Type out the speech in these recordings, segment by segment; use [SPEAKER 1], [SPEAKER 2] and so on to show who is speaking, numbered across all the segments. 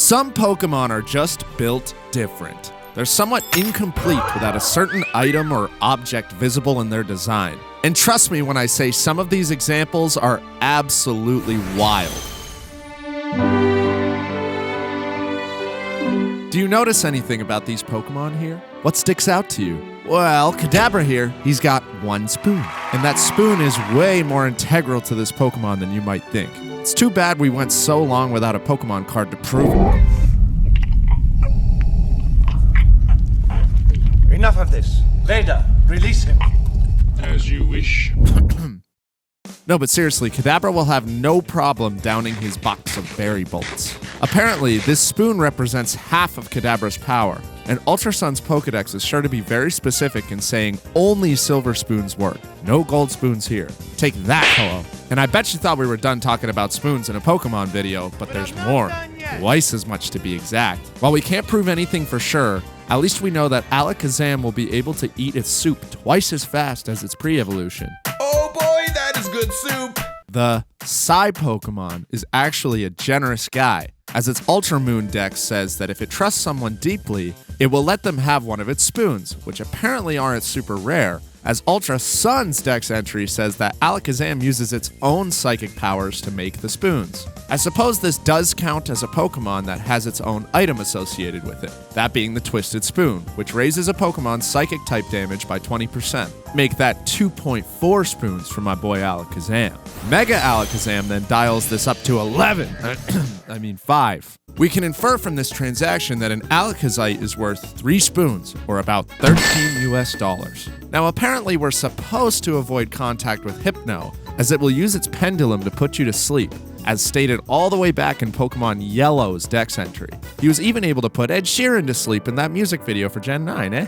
[SPEAKER 1] Some Pokemon are just built different. They're somewhat incomplete without a certain item or object visible in their design. And trust me when I say some of these examples are absolutely wild. Do you notice anything about these Pokemon here? What sticks out to you? Well, Kadabra here, he's got one spoon. And that spoon is way more integral to this Pokemon than you might think. It's too bad we went so long without a Pokemon card to prove it.
[SPEAKER 2] Enough of this. Vader, release him.
[SPEAKER 3] As you wish.
[SPEAKER 1] No, but seriously, Kadabra will have no problem downing his box of berry bolts. Apparently, this spoon represents half of Kadabra's power, and Ultra Sun's Pokedex is sure to be very specific in saying only silver spoons work. No gold spoons here. Take that, hello. And I bet you thought we were done talking about spoons in a Pokemon video, but there's more. Twice as much to be exact. While we can't prove anything for sure, at least we know that Alakazam will be able to eat its soup twice as fast as its pre-evolution.
[SPEAKER 3] Oh boy, that is good soup!
[SPEAKER 1] The Psy Pokemon is actually a generous guy, as its Ultra Moon Dex says that if it trusts someone deeply, it will let them have one of its spoons, which apparently aren't super rare, as Ultra Sun's Dex entry says that Alakazam uses its own psychic powers to make the spoons. I suppose this does count as a Pokemon that has its own item associated with it, that being the Twisted Spoon, which raises a Pokemon's psychic type damage by 20%. Make that 2.4 spoons for my boy Alakazam. Mega Alakazam then dials this up to 11. 5. We can infer from this transaction that an Alakazite is worth 3 spoons, or about $13 US. Now apparently we're supposed to avoid contact with Hypno, as it will use its pendulum to put you to sleep, as stated all the way back in Pokemon Yellow's Dex entry. He was even able to put Ed Sheeran to sleep in that music video for Gen 9, eh?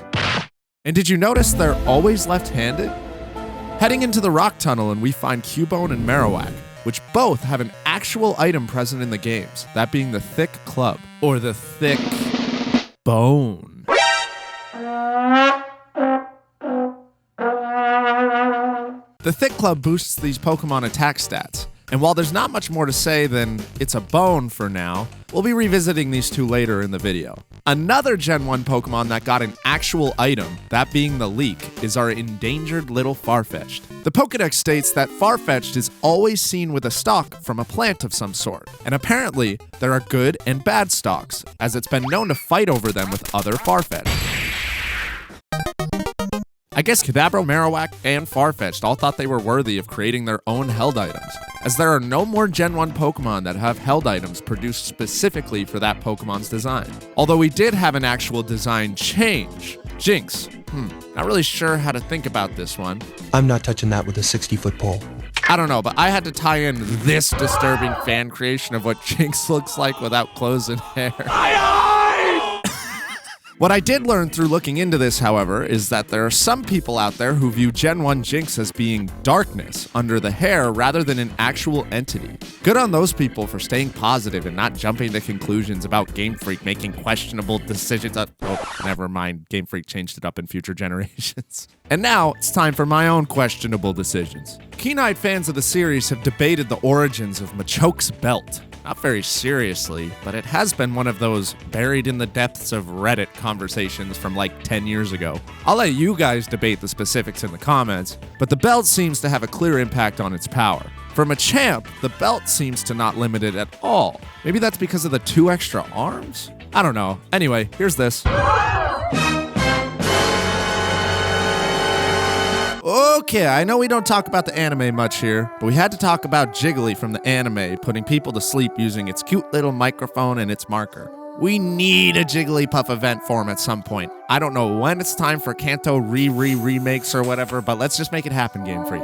[SPEAKER 1] And did you notice they're always left-handed? Heading into the rock tunnel and we find Cubone and Marowak, which both have an actual item present in the games, that being the Thick Club, or the Thick Bone. The Thick Club boosts these Pokemon attack stats, and while there's not much more to say than it's a bone for now, we'll be revisiting these two later in the video. Another Gen 1 Pokemon that got an actual item, that being the Leek, is our endangered little Farfetch'd. The Pokedex states that Farfetch'd is always seen with a stalk from a plant of some sort, and apparently there are good and bad stalks, as it's been known to fight over them with other Farfetch'd. I guess Kadabra, Marowak, and Farfetch'd all thought they were worthy of creating their own held items, as there are no more Gen 1 Pokemon that have held items produced specifically for that Pokemon's design. Although we did have an actual design change. Jinx. Not really sure how to think about this one.
[SPEAKER 4] I'm not touching that with a 60-foot pole.
[SPEAKER 1] I don't know, but I had to tie in this disturbing fan creation of what Jinx looks like without clothes and hair. What I did learn through looking into this, however, is that there are some people out there who view Gen 1 Jinx as being darkness under the hair rather than an actual entity. Good on those people for staying positive and not jumping to conclusions about Game Freak making questionable decisions. Oh, never mind. Game Freak changed it up in future generations. And now, it's time for my own questionable decisions. Keen-eyed fans of the series have debated the origins of Machoke's belt. Not very seriously, but it has been one of those buried in the depths of Reddit conversations from like 10 years ago. I'll let you guys debate the specifics in the comments, but the belt seems to have a clear impact on its power. For Machamp, the belt seems to not limit it at all. Maybe that's because of the 2 extra arms? I don't know. Anyway, here's this. Okay, I know we don't talk about the anime much here, but we had to talk about Jiggly from the anime putting people to sleep using its cute little microphone and its marker. We need a Jigglypuff event form at some point. I don't know when it's time for Kanto remakes or whatever, but let's just make it happen, Game Freak.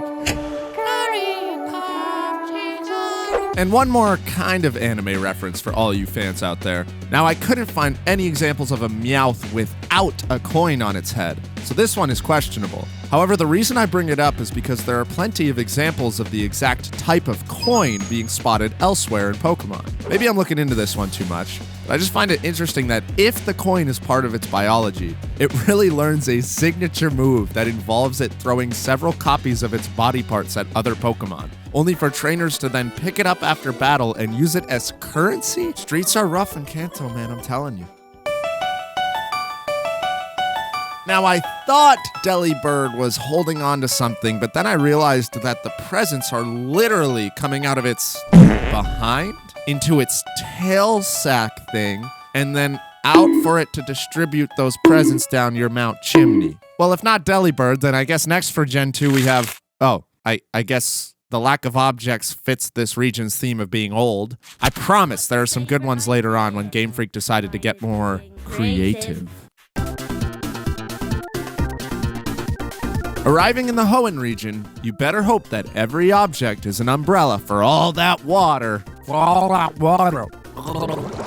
[SPEAKER 1] And one more kind of anime reference for all you fans out there. Now, I couldn't find any examples of a Meowth without a coin on its head, so this one is questionable. However, the reason I bring it up is because there are plenty of examples of the exact type of coin being spotted elsewhere in Pokemon. Maybe I'm looking into this one too much, But I just find it interesting that if the coin is part of its biology, it really learns a signature move that involves it throwing several copies of its body parts at other Pokemon, only for trainers to then pick it up after battle and use it as currency? Streets are rough in Kanto, man, I'm telling you. Now, I thought Delibird was holding on to something, but then I realized that the presents are literally coming out of its behind into its tail sack thing, and then out for it to distribute those presents down your mount chimney. Well, if not Delibird, then I guess next for Gen 2 we have... Oh, I guess the lack of objects fits this region's theme of being old. I promise there are some good ones later on when Game Freak decided to get more creative. Arriving in the Hoenn region, you better hope that every object is an umbrella for all that water.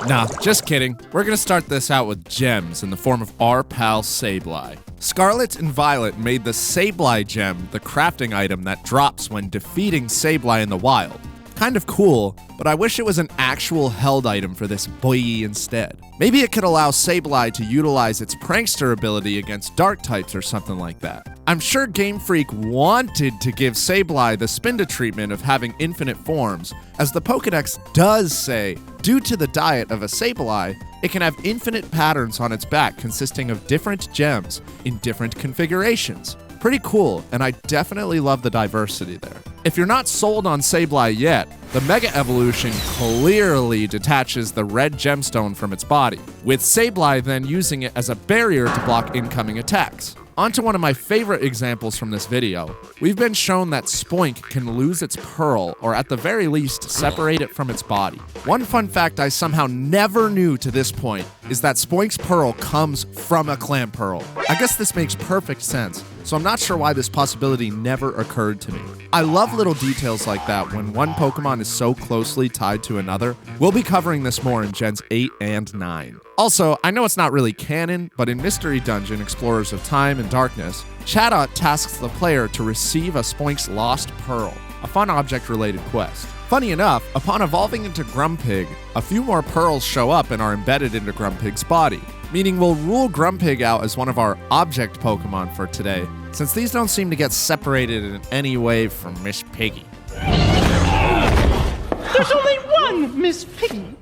[SPEAKER 1] Nah, just kidding. We're gonna start this out with gems in the form of our pal Sableye. Scarlet and Violet made the Sableye gem the crafting item that drops when defeating Sableye in the wild. Kind of cool, but I wish it was an actual held item for this boy instead. Maybe it could allow Sableye to utilize its prankster ability against dark types or something like that. I'm sure Game Freak wanted to give Sableye the Spinda treatment of having infinite forms, as the Pokédex does say, due to the diet of a Sableye, it can have infinite patterns on its back consisting of different gems in different configurations. Pretty cool, and I definitely love the diversity there. If you're not sold on Sableye yet, the Mega Evolution clearly detaches the red gemstone from its body, with Sableye then using it as a barrier to block incoming attacks. On to one of my favorite examples from this video. We've been shown that Spoink can lose its pearl, or at the very least, separate it from its body. One fun fact I somehow never knew to this point is that Spoink's pearl comes from a Clamperl. I guess this makes perfect sense, so I'm not sure why this possibility never occurred to me. I love little details like that when one Pokemon is so closely tied to another. We'll be covering this more in Gens 8 and 9. Also, I know it's not really canon, but in Mystery Dungeon Explorers of Time and Darkness, Chatot tasks the player to receive a Spoink's lost pearl, a fun object-related quest. Funny enough, upon evolving into Grumpig, a few more pearls show up and are embedded into Grumpig's body, meaning we'll rule Grumpig out as one of our object Pokemon for today, since these don't seem to get separated in any way from Miss Piggy.
[SPEAKER 5] There's only one Miss Piggy!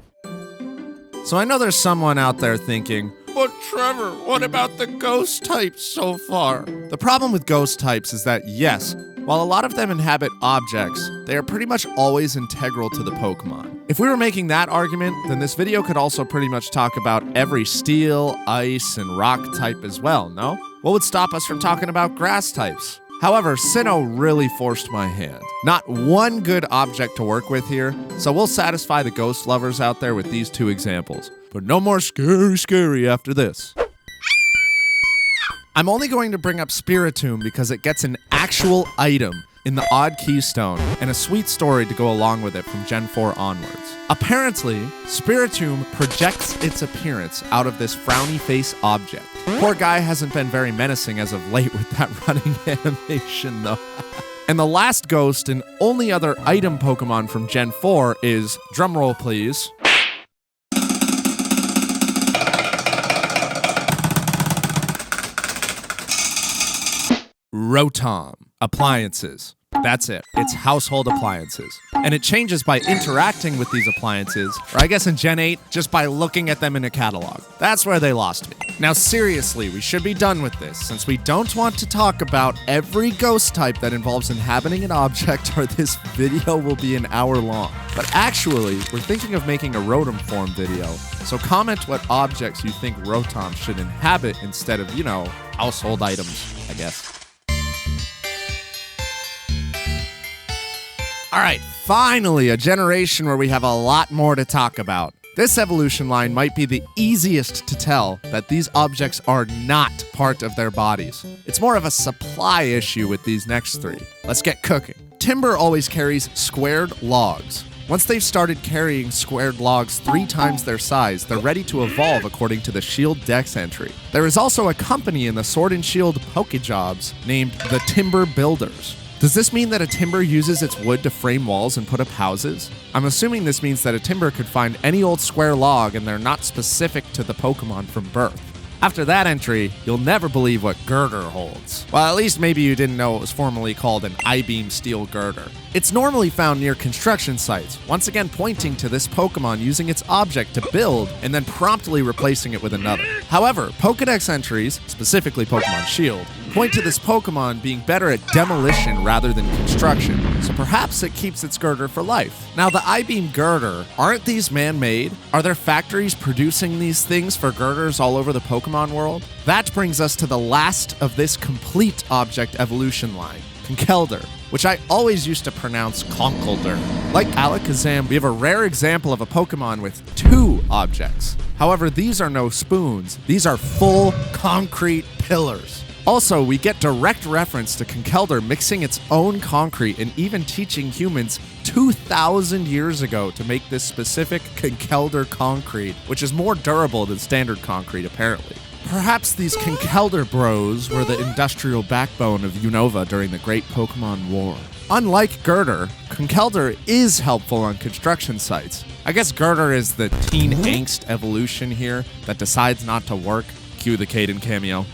[SPEAKER 1] So I know there's someone out there thinking, but Trevor, what about the ghost types so far? The problem with ghost types is that yes, while a lot of them inhabit objects, they are pretty much always integral to the Pokemon. If we were making that argument, then this video could also pretty much talk about every steel, ice, and rock type as well, no? What would stop us from talking about grass types? However, Sinnoh really forced my hand. Not one good object to work with here, so we'll satisfy the ghost lovers out there with these two examples. But no more scary after this. I'm only going to bring up Spiritomb because it gets an actual item in the Odd Keystone and a sweet story to go along with it from Gen 4 onwards. Apparently, Spiritomb projects its appearance out of this frowny face object. Poor guy hasn't been very menacing as of late with that running animation though. And the last ghost and only other item Pokemon from Gen 4 is, drumroll please, Rotom. Appliances. That's it. It's household appliances. And it changes by interacting with these appliances, or I guess in Gen 8, just by looking at them in a catalog. That's where they lost me. Now seriously, we should be done with this, since we don't want to talk about every ghost type that involves inhabiting an object, or this video will be an hour long. But actually, we're thinking of making a Rotom form video, so comment what objects you think Rotom should inhabit instead of, household items, I guess. All right, finally, a generation where we have a lot more to talk about. This evolution line might be the easiest to tell that these objects are not part of their bodies. It's more of a supply issue with these next three. Let's get cooking. Timber always carries squared logs. Once they've started carrying squared logs 3 times their size, they're ready to evolve according to the Shield Dex entry. There is also a company in the Sword and Shield Pokejobs named the Timber Builders. Does this mean that a timber uses its wood to frame walls and put up houses? I'm assuming this means that a timber could find any old square log and they're not specific to the Pokemon from birth. After that entry, you'll never believe what Girder holds. Well, at least maybe you didn't know it was formerly called an I-beam steel Girder. It's normally found near construction sites, once again pointing to this Pokemon using its object to build and then promptly replacing it with another. However, Pokedex entries, specifically Pokemon Shield, point to this Pokemon being better at demolition rather than construction, so perhaps it keeps its Girder for life. Now, the I-beam Girder, aren't these man-made? Are there factories producing these things for Girders all over the Pokemon world? That brings us to the last of this complete object evolution line, Conkeldurr, which I always used to pronounce Conkeldurr. Like Alakazam, we have a rare example of a Pokemon with two objects. However, these are no spoons, these are full concrete pillars. Also, we get direct reference to Conkeldurr mixing its own concrete and even teaching humans 2,000 years ago to make this specific Conkeldurr concrete, which is more durable than standard concrete apparently. Perhaps these Conkeldurr bros were the industrial backbone of Unova during the Great Pokemon War. Unlike Girder, Conkeldurr is helpful on construction sites. I guess Girder is the teen angst evolution here that decides not to work. Cue the Caden cameo.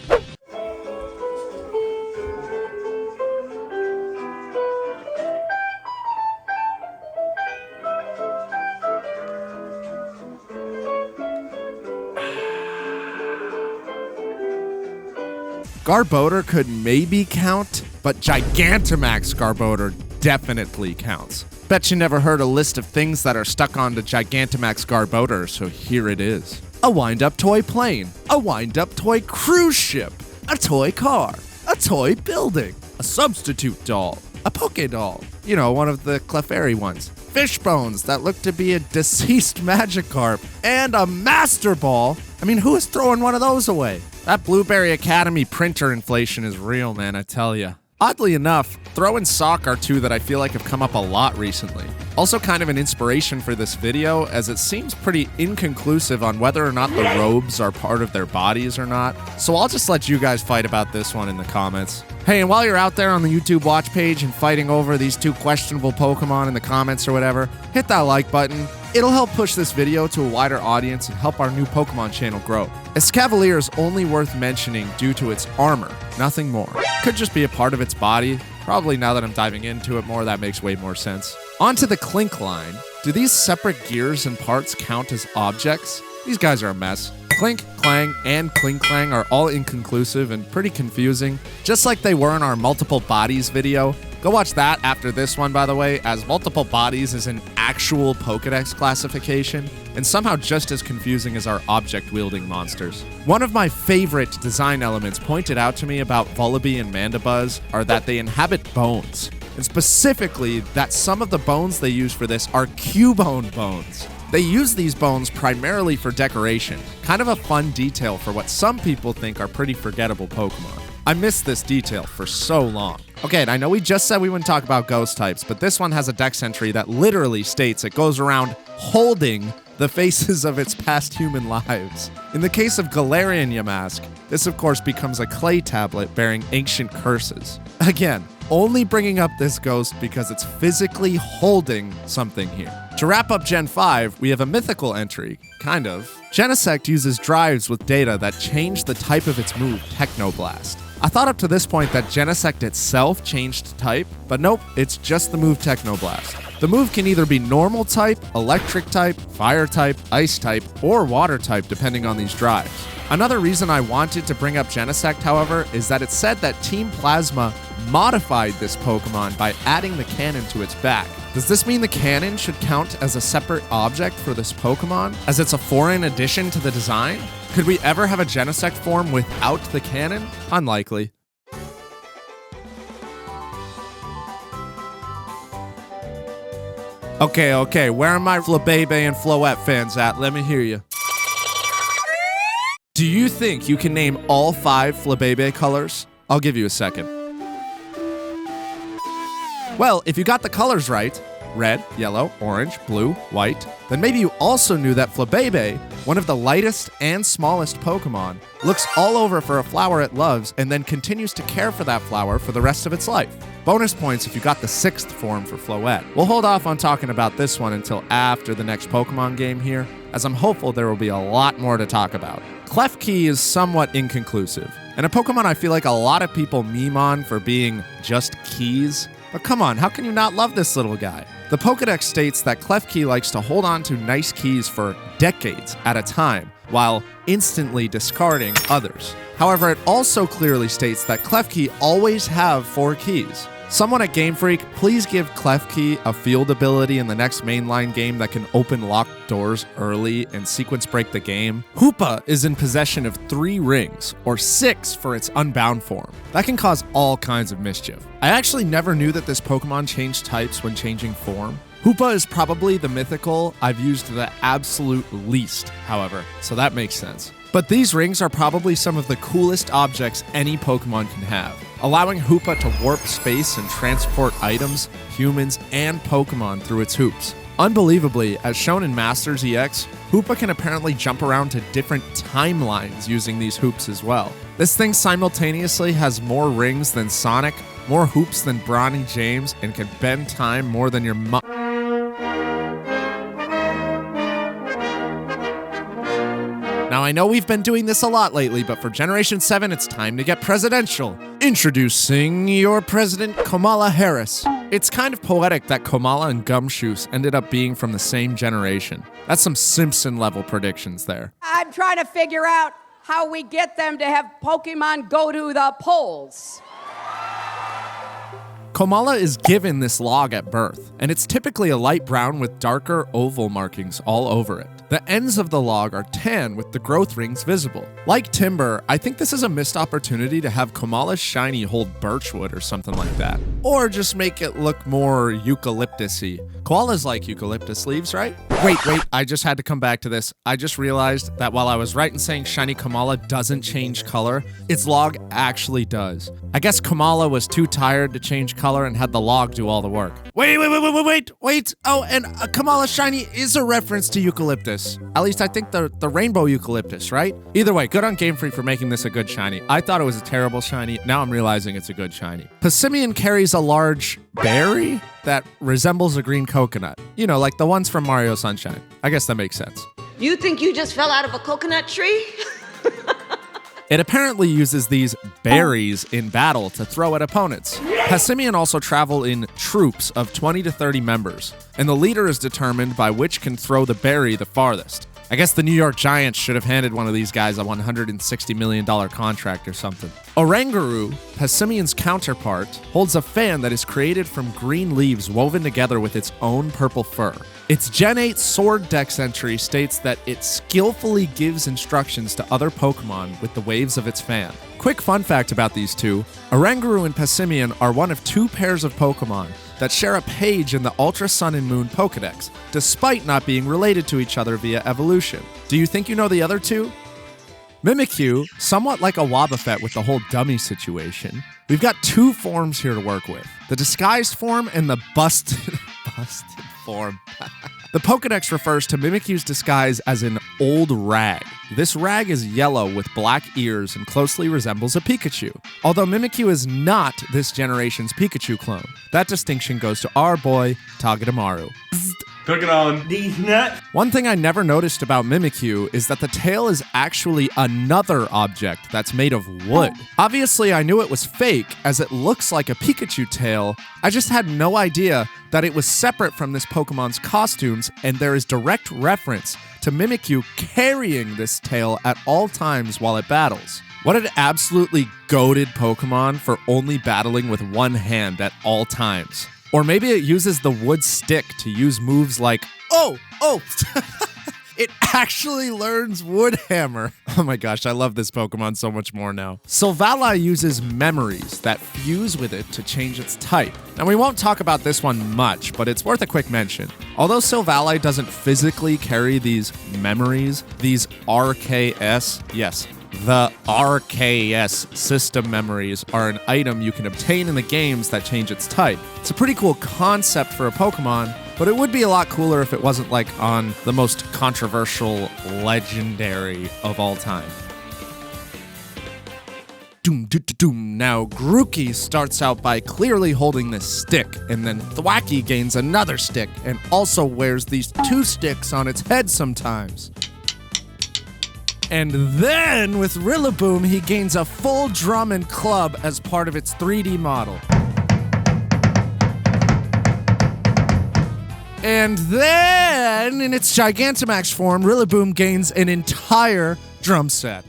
[SPEAKER 1] Garbodor could maybe count, but Gigantamax Garbodor definitely counts. Bet you never heard a list of things that are stuck onto Gigantamax Garbodor, so here it is. A wind-up toy plane, a wind-up toy cruise ship, a toy car, a toy building, a substitute doll, a Poké doll, you know, one of the Clefairy ones, fish bones that look to be a deceased Magikarp, and a Master Ball. I mean, who is throwing one of those away? That Blueberry Academy printer inflation is real, man, I tell ya. Oddly enough, Throw and Sock are two that I feel like have come up a lot recently. Also kind of an inspiration for this video, as it seems pretty inconclusive on whether or not the robes are part of their bodies or not. So I'll just let you guys fight about this one in the comments. Hey, and while you're out there on the YouTube watch page and fighting over these two questionable Pokemon in the comments or whatever, hit that like button. It'll help push this video to a wider audience and help our new Pokemon channel grow. Escavalier is only worth mentioning due to its armor, nothing more. Could just be a part of its body. Probably now that I'm diving into it more, that makes way more sense. On to the Clink line. Do these separate gears and parts count as objects? These guys are a mess. Clink, Clang, and Clink Clang are all inconclusive and pretty confusing, just like they were in our multiple bodies video. Go watch that after this one, by the way, as multiple bodies is an actual Pokedex classification, and somehow just as confusing as our object-wielding monsters. One of my favorite design elements pointed out to me about Vullaby and Mandibuzz are that they inhabit bones, and specifically that some of the bones they use for this are Cubone bones. They use these bones primarily for decoration, kind of a fun detail for what some people think are pretty forgettable Pokemon. I missed this detail for so long. Okay, and I know we just said we wouldn't talk about ghost types, but this one has a dex entry that literally states it goes around holding the faces of its past human lives. In the case of Galarian Yamask, this of course becomes a clay tablet bearing ancient curses. Again, only bringing up this ghost because it's physically holding something here. To wrap up Gen 5, we have a mythical entry, kind of. Genesect uses drives with data that change the type of its move, Technoblast. I thought up to this point that Genesect itself changed type, but nope, it's just the move Technoblast. The move can either be normal type, electric type, fire type, ice type, or water type depending on these drives. Another reason I wanted to bring up Genesect, however, is that it said that Team Plasma modified this Pokemon by adding the cannon to its back. Does this mean the cannon should count as a separate object for this Pokemon, as it's a foreign addition to the design? Could we ever have a Genesect form without the cannon? Unlikely. Okay, where are my Flabebe and Floette fans at? Let me hear you. Do you think you can name all 5 Flabebe colors? I'll give you a second. Well, if you got the colors right, red, yellow, orange, blue, white, then maybe you also knew that Flabebe, one of the lightest and smallest Pokemon, looks all over for a flower it loves and then continues to care for that flower for the rest of its life. Bonus points if you got the 6th form for Floette. We'll hold off on talking about this one until after the next Pokemon game here, as I'm hopeful there will be a lot more to talk about. Klefki is somewhat inconclusive, and a Pokemon I feel like a lot of people meme on for being just keys. But come on, how can you not love this little guy? The Pokedex states that Klefki likes to hold on to nice keys for decades at a time, while instantly discarding others. However, it also clearly states that Klefki always have 4 keys. Someone at Game Freak, please give Klefki a field ability in the next mainline game that can open locked doors early and sequence break the game. Hoopa is in possession of 3 rings, or 6 for its unbound form. That can cause all kinds of mischief. I actually never knew that this Pokemon changed types when changing form. Hoopa is probably the mythical I've used the absolute least, however, so that makes sense. But these rings are probably some of the coolest objects any Pokemon can have, allowing Hoopa to warp space and transport items, humans, and Pokemon through its hoops. Unbelievably, as shown in Masters EX, Hoopa can apparently jump around to different timelines using these hoops as well. This thing simultaneously has more rings than Sonic, more hoops than Bronny James, and can bend time more than your Now, I know we've been doing this a lot lately, but for Generation 7, it's time to get presidential. Introducing your president, Kamala Harris. It's kind of poetic that Kamala and Gumshoes ended up being from the same generation. That's some Simpson-level predictions there.
[SPEAKER 6] I'm trying to figure out how we get them to have Pokemon go to the polls.
[SPEAKER 1] Kamala is given this log at birth, and it's typically a light brown with darker oval markings all over it. The ends of the log are tan with the growth rings visible. Like Timber, I think this is a missed opportunity to have Kamala's shiny hold birchwood or something like that. Or just make it look more eucalyptus-y. Koalas like eucalyptus leaves, right? Wait, I just had to come back to this. I just realized that while I was right in saying shiny Kamala doesn't change color, its log actually does. I guess Kamala was too tired to change color and had the log do all the work. Wait. Oh, and Kamala shiny is a reference to eucalyptus. At least I think the rainbow eucalyptus, right? Either way, good on Game Freak for making this a good shiny. I thought it was a terrible shiny. Now I'm realizing it's a good shiny. Passimian carries a large berry that resembles a green coconut. You know, like the ones from Mario Sunshine. I guess that makes sense.
[SPEAKER 7] You think you just fell out of a coconut tree?
[SPEAKER 1] It apparently uses these berries in battle to throw at opponents. Passimian also travel in troops of 20 to 30 members, and the leader is determined by which can throw the berry the farthest. I guess the New York Giants should have handed one of these guys a $160 million contract or something. Oranguru, Passimian's counterpart, holds a fan that is created from green leaves woven together with its own purple fur. Its Gen 8 Sword Dex entry states that it skillfully gives instructions to other Pokemon with the waves of its fan. Quick fun fact about these two, Oranguru and Passimian are one of 2 pairs of Pokemon that share a page in the Ultra Sun and Moon Pokedex, despite not being related to each other via evolution. Do you think you know the other 2? Mimikyu, somewhat like a Wobbuffet with the whole dummy situation, we've got 2 forms here to work with. The disguised form and the busted form. The Pokedex refers to Mimikyu's disguise as an old rag. This rag is yellow with black ears and closely resembles a Pikachu. Although Mimikyu is not this generation's Pikachu clone. That distinction goes to our boy, Togedemaru.
[SPEAKER 2] Cook it on. These nuts.
[SPEAKER 1] One thing I never noticed about Mimikyu is that the tail is actually another object that's made of wood. Obviously, I knew it was fake, as it looks like a Pikachu tail. I just had no idea that it was separate from this Pokemon's costumes, and there is direct reference to Mimikyu carrying this tail at all times while it battles. What an absolutely goated Pokemon for only battling with one hand at all times. Or maybe it uses the wood stick to use moves like, oh, it actually learns Wood Hammer. Oh my gosh, I love this Pokemon so much more now. Silvally uses memories that fuse with it to change its type. Now we won't talk about this one much, but it's worth a quick mention. Although Silvally doesn't physically carry these memories, these RKS, yes, the RKS system memories are an item you can obtain in the games that change its type. It's a pretty cool concept for a Pokemon, but it would be a lot cooler if it wasn't like on the most controversial legendary of all time. Doom, doom, doom. Now, Grookey starts out by clearly holding this stick, and then Thwacky gains another stick, and also wears these 2 sticks on its head sometimes. And then, with Rillaboom, he gains a full drum and club as part of its 3D model. And then, in its Gigantamax form, Rillaboom gains an entire drum set.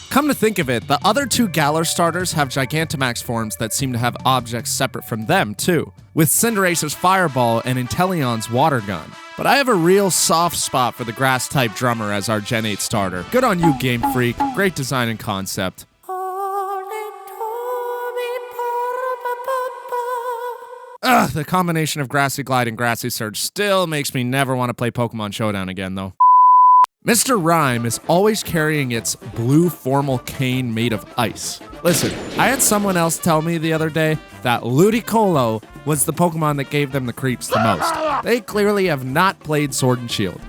[SPEAKER 1] Come to think of it, the other 2 Galar starters have Gigantamax forms that seem to have objects separate from them, too, with Cinderace's Fireball and Inteleon's Water Gun. But I have a real soft spot for the Grass-type drummer as our Gen 8 starter. Good on you, Game Freak. Great design and concept. Ugh, the combination of Grassy Glide and Grassy Surge still makes me never want to play Pokemon Showdown again, though. Mr. Rhyme is always carrying its blue formal cane made of ice. Listen, I had someone else tell me the other day that Ludicolo was the Pokemon that gave them the creeps the most. They clearly have not played Sword and Shield.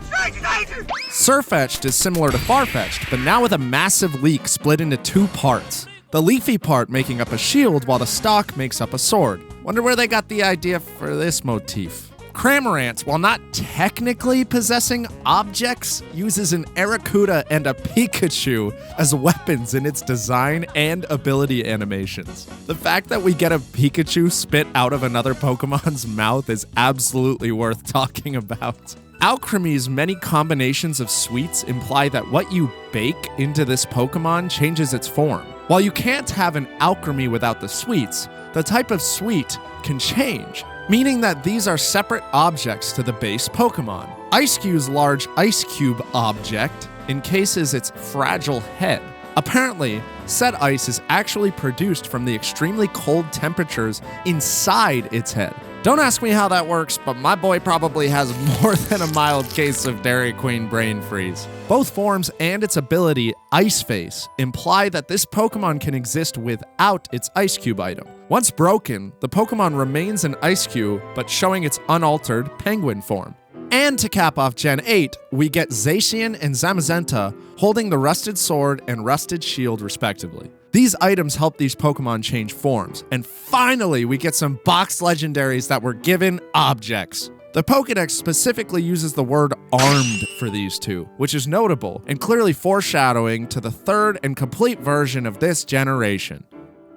[SPEAKER 1] Farfetch'd is similar to Farfetch'd, but now with a massive leek split into 2 parts. The leafy part making up a shield while the stalk makes up a sword. Wonder where they got the idea for this motif. Cramorant, while not technically possessing objects, uses an Arrokuda and a Pikachu as weapons in its design and ability animations. The fact that we get a Pikachu spit out of another Pokemon's mouth is absolutely worth talking about. Alchemy's many combinations of sweets imply that what you bake into this Pokemon changes its form. While you can't have an alchemy without the sweets, the type of sweet can change, meaning that these are separate objects to the base Pokemon. Ice-Cube's large ice cube object encases its fragile head. Apparently, said ice is actually produced from the extremely cold temperatures inside its head. Don't ask me how that works, but my boy probably has more than a mild case of Dairy Queen brain freeze. Both forms and its ability, Ice Face, imply that this Pokemon can exist without its Ice Cube item. Once broken, the Pokemon remains an Ice Cube, but showing its unaltered Penguin form. And to cap off Gen 8, we get Zacian and Zamazenta holding the Rusted Sword and Rusted Shield respectively. These items help these Pokemon change forms. And finally, we get some box legendaries that were given objects. The Pokédex specifically uses the word armed for these 2, which is notable and clearly foreshadowing to the 3rd and complete version of this generation.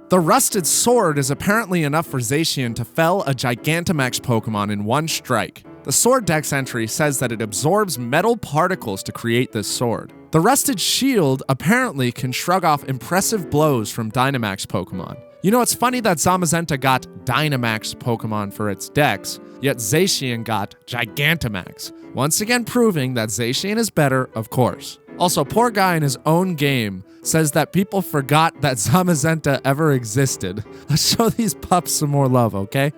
[SPEAKER 1] The Rusted Sword is apparently enough for Zacian to fell a Gigantamax Pokemon in 1 strike. The Sword Dex entry says that it absorbs metal particles to create this sword. The Rusted Shield apparently can shrug off impressive blows from Dynamax Pokemon. You know, it's funny that Zamazenta got Dynamax Pokemon for its dex, yet Zacian got Gigantamax. Once again proving that Zacian is better, of course. Also, poor guy in his own game says that people forgot that Zamazenta ever existed. Let's show these pups some more love, okay?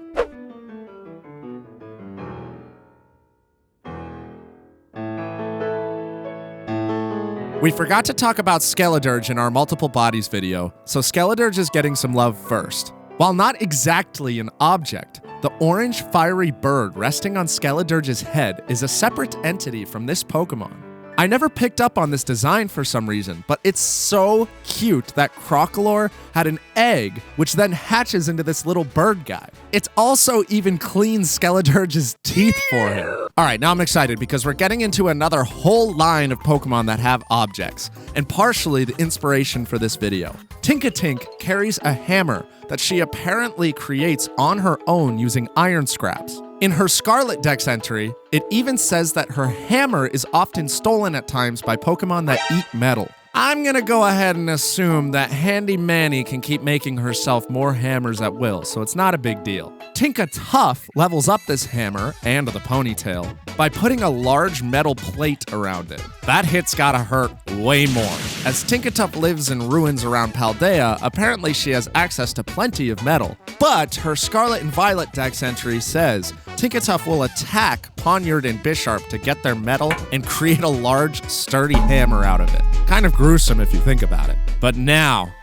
[SPEAKER 1] We forgot to talk about Skeledirge in our multiple bodies video, so Skeledirge is getting some love first. While not exactly an object, the orange fiery bird resting on Skeledirge's head is a separate entity from this Pokemon. I never picked up on this design for some reason, but it's so cute that Crocalor had an egg, which then hatches into this little bird guy. It also even cleans Skeledirge's teeth for him. All right, now I'm excited because we're getting into another whole line of Pokemon that have objects, and partially the inspiration for this video. Tinkatink carries a hammer that she apparently creates on her own using iron scraps. In her Scarlet Dex entry, it even says that her hammer is often stolen at times by Pokemon that eat metal. I'm gonna go ahead and assume that Handy Manny can keep making herself more hammers at will, so it's not a big deal. Tinkatuff levels up this hammer, and the ponytail, by putting a large metal plate around it. That hit's gotta hurt way more. As Tinkatuff lives in ruins around Paldea, apparently she has access to plenty of metal. But her Scarlet and Violet Dex entry says Tinkatuff will attack Poniard and Bisharp to get their metal and create a large, sturdy hammer out of it. Kind of gruesome if you think about it. But now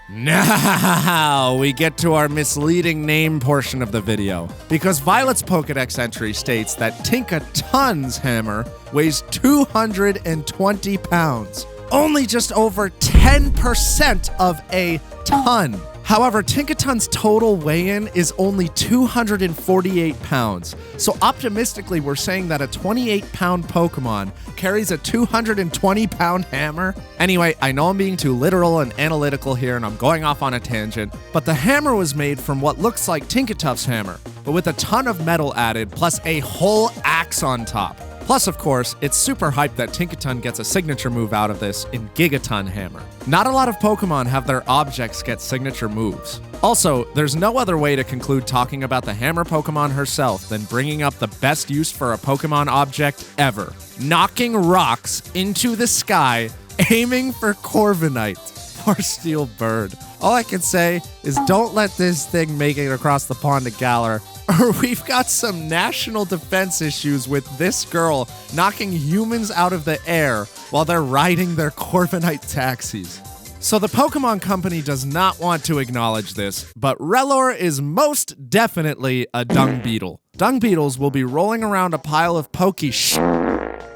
[SPEAKER 1] we get to our misleading name portion of the video. Because Violet's Pokedex entry states that Tinkaton's hammer weighs 220 pounds. Only just over 10% of a ton. However, Tinkaton's total weigh-in is only 248 pounds. So optimistically, we're saying that a 28-pound Pokemon carries a 220-pound hammer. Anyway, I know I'm being too literal and analytical here, and I'm going off on a tangent, but the hammer was made from what looks like Tinkatuff's hammer, but with a ton of metal added, plus a whole axe on top. Plus, of course, it's super hyped that Tinkaton gets a signature move out of this in Gigaton Hammer. Not a lot of Pokemon have their objects get signature moves. Also, there's no other way to conclude talking about the Hammer Pokemon herself than bringing up the best use for a Pokemon object ever. Knocking rocks into the sky, aiming for Corviknight. Poor Steel Bird. All I can say is don't let this thing make it across the pond to Galar, or we've got some national defense issues with this girl knocking humans out of the air while they're riding their Corviknight taxis. So the Pokemon Company does not want to acknowledge this, but Rellor is most definitely a dung beetle. Dung beetles will be rolling around a pile of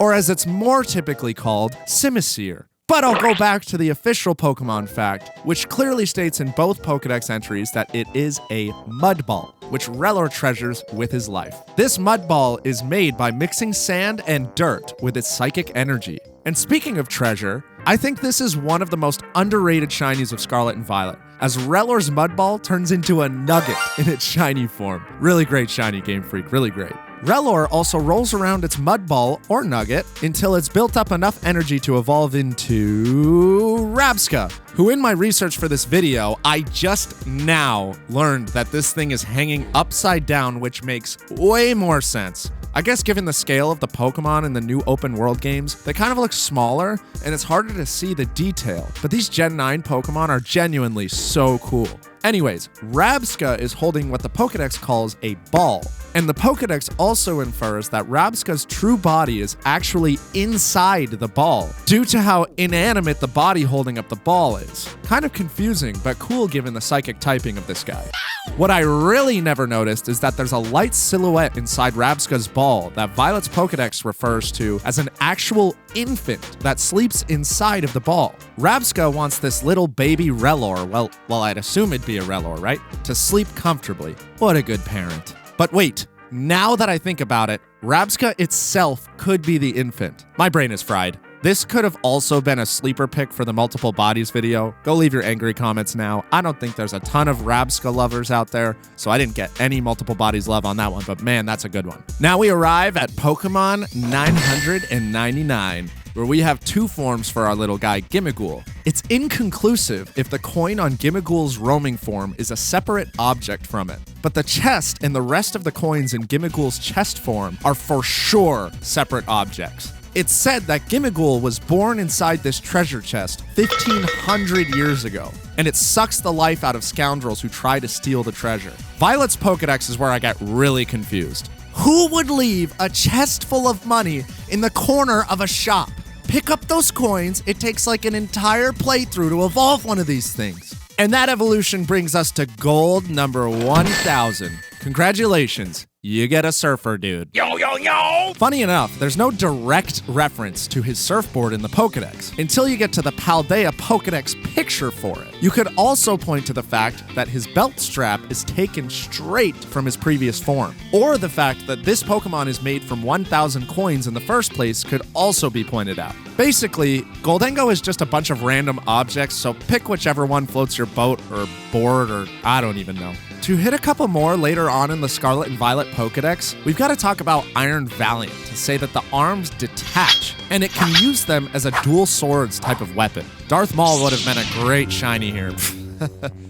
[SPEAKER 1] or as it's more typically called, Simisear. But I'll go back to the official Pokemon fact, which clearly states in both Pokedex entries that it is a mud ball, which Rellor treasures with his life. This mud ball is made by mixing sand and dirt with its psychic energy. And speaking of treasure, I think this is one of the most underrated shinies of Scarlet and Violet, as Rellor's mud ball turns into a nugget in its shiny form. Really great shiny, Game Freak, really great. Rellor also rolls around its mud ball, or nugget, until it's built up enough energy to evolve into Rabsca, who in my research for this video, I just now learned that this thing is hanging upside down, which makes way more sense. I guess given the scale of the Pokemon in the new open world games, they kind of look smaller, and it's harder to see the detail, but these Gen 9 Pokemon are genuinely so cool. Anyways, Rabsca is holding what the Pokedex calls a ball, and the Pokedex also infers that Rabsca's true body is actually inside the ball, due to how inanimate the body holding up the ball is. Kind of confusing, but cool given the psychic typing of this guy. What I really never noticed is that there's a light silhouette inside Rabsca's ball that Violet's Pokedex refers to as an actual infant that sleeps inside of the ball. Rabsca wants this little baby Rellor, well, I'd assume it'd be a Rellor, right? To sleep comfortably. What a good parent. But wait, now that I think about it, Rabsca itself could be the infant. My brain is fried. This could have also been a sleeper pick for the multiple bodies video. Go leave your angry comments now. I don't think there's a ton of Rabsca lovers out there, so I didn't get any multiple bodies love on that one, but man, that's a good one. Now we arrive at Pokemon 999. Where we have two forms for our little guy, Gimmighoul. It's inconclusive if the coin on Gimmighoul's roaming form is a separate object from it, but the chest and the rest of the coins in Gimmighoul's chest form are for sure separate objects. It's said that Gimmighoul was born inside this treasure chest 1,500 years ago, and it sucks the life out of scoundrels who try to steal the treasure. Violet's Pokedex is where I get really confused. Who would leave a chest full of money in the corner of a shop? Pick up those coins. It takes like an entire playthrough to evolve one of these things. And that evolution brings us to gold number 1000. Congratulations, you get a surfer dude.
[SPEAKER 3] Yo, yo, yo!
[SPEAKER 1] Funny enough, there's no direct reference to his surfboard in the Pokedex until you get to the Paldea Pokedex picture for it. You could also point to the fact that his belt strap is taken straight from his previous form, or the fact that this Pokemon is made from 1,000 coins in the first place could also be pointed out. Basically, Goldengo is just a bunch of random objects, so pick whichever one floats your boat or board or I don't even know. To hit a couple more later on in the Scarlet and Violet Pokedex, we've got to talk about Iron Valiant to say that the arms detach, and it can use them as a dual swords type of weapon. Darth Maul would have been a great shiny here.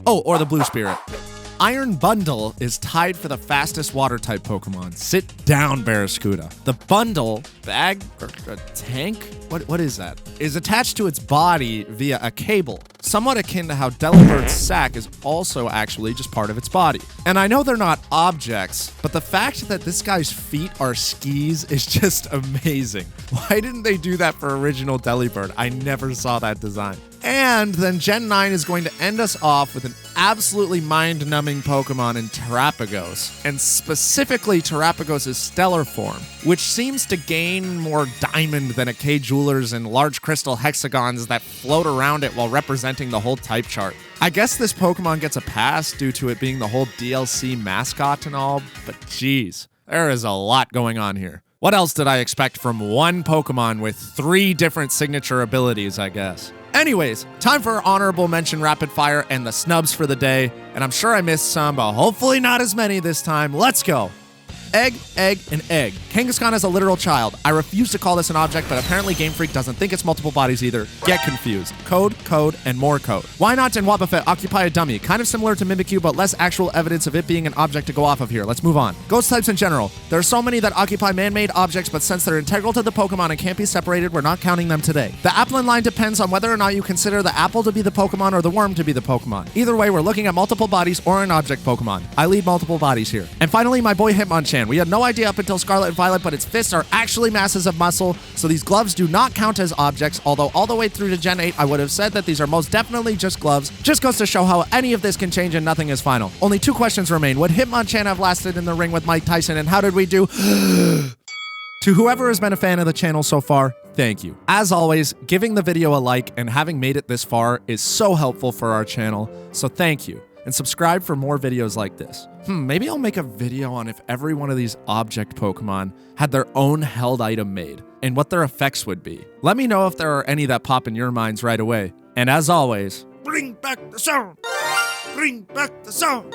[SPEAKER 1] Oh, or the Blue Spirit. Iron Bundle is tied for the fastest water-type Pokemon. Sit down, Barraskewda. The bundle, bag, or a tank? What is that? Is attached to its body via a cable, somewhat akin to how Delabird's sack is also actually just part of its body. And I know they're not objects, but the fact that this guy's feet are skis is just amazing. Why didn't they do that for original Delibird? I never saw that design. And then Gen 9 is going to end us off with an absolutely mind-numbing Pokemon in Terrapagos, and specifically Terrapagos' stellar form, which seems to gain more diamond than a K-Jewelers and large crystal hexagons that float around it while representing the whole type chart. I guess this Pokemon gets a pass due to it being the whole DLC mascot and all, but geez, there is a lot going on here. What else did I expect from one Pokemon with 3 different signature abilities, I guess? Anyways, time for honorable mention rapid fire and the snubs for the day. And I'm sure I missed some, but hopefully not as many this time. Let's go. Egg, egg, and egg. Kangaskhan is a literal child. I refuse to call this an object, but apparently Game Freak doesn't think it's multiple bodies either. Get confused. Code, code, and more code. Wynot and Wobbuffet occupy a dummy. Kind of similar to Mimikyu, but less actual evidence of it being an object to go off of here. Let's move on. Ghost types in general. There are so many that occupy man-made objects, but since they're integral to the Pokemon and can't be separated, we're not counting them today. The Applin line depends on whether or not you consider the apple to be the Pokemon or the worm to be the Pokemon. Either way, we're looking at multiple bodies or an object Pokemon. I lead multiple bodies here. And finally, my boy Hitmonchan. We had no idea up until Scarlet and Violet, but its fists are actually masses of muscle, so these gloves do not count as objects, although all the way through to Gen 8, I would have said that these are most definitely just gloves. Just goes to show how any of this can change and nothing is final. Only 2 questions remain. Would Hitmonchan have lasted in the ring with Mike Tyson, and how did we do? To whoever has been a fan of the channel so far, thank you. As always, giving the video a like and having made it this far is so helpful for our channel, so thank you. And subscribe for more videos like this. Maybe I'll make a video on if every one of these object Pokemon had their own held item made and what their effects would be. Let me know if there are any that pop in your minds right away. And as always, bring back the sound! Bring back the sound!